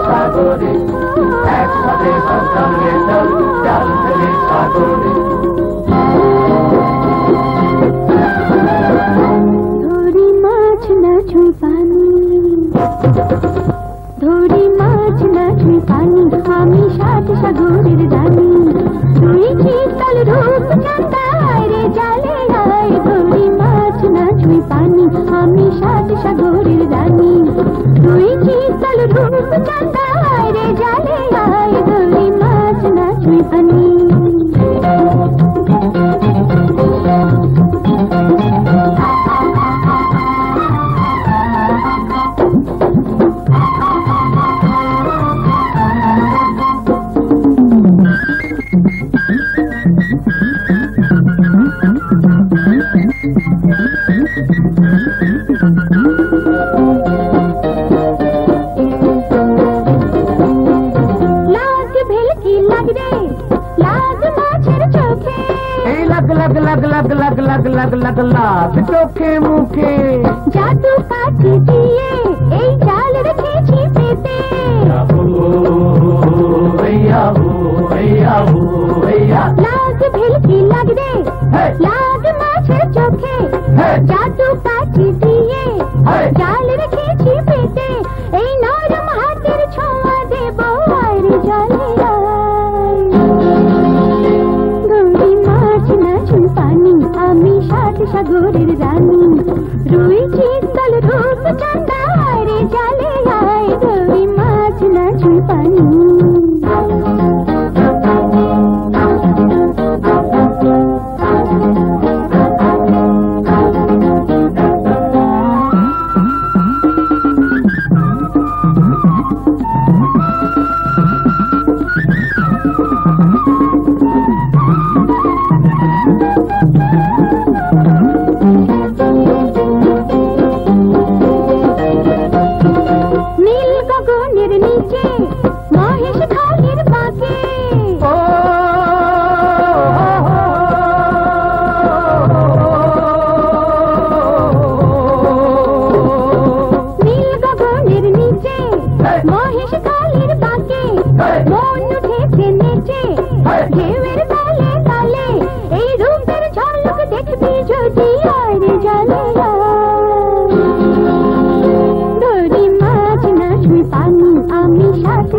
সাগরে একসাথে ভাবতাম রে চল জাল ফেলে সাগরে ধরি মাছ না ছুঁই পানি ধরি মাছ না ছুঁই পানি আমি সাত সাগরের রানী তুই শীতল রূপ চাঁদায় রে জালে আয় ধরি মাছ না ছুঁই পানি আমি সাত সাগরের রানী তুই শীতল রূপ চাঁদায় রে জালে আয় ধরি মাছ না ছুঁই পানি চোখে মুখে জাদু কাঠি দিয়ে এই জাল রেখেছি পেতে লাগ ভেলকি লাগবে লাগ মাছের চোখে জাদু কাঠি দিয়ে জাল রেখেছি পেতে এই নরম হাতের ছোঁয়া দেব আর জলে ধরি মাছ না ছুঁই পানি আমি সাত সাগরের রানী রুই শীতল রূপ চাঁদায় রে জালে আয় ধরি মাছ না ছুঁই পানি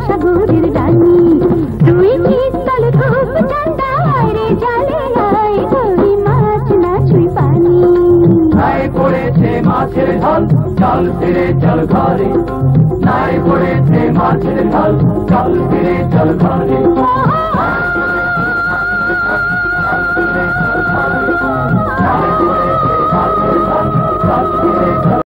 সাগরের রানী তুই শীতল রূপ চাঁদায় রে জালে আয় ধরি মাছ না ছুঁই পানি নাই পড়েছে মাছের ঢল চল ফিরে চল ঘরে নাই পড়েছে মাছের ঢল চল ফিরে চল ঘরে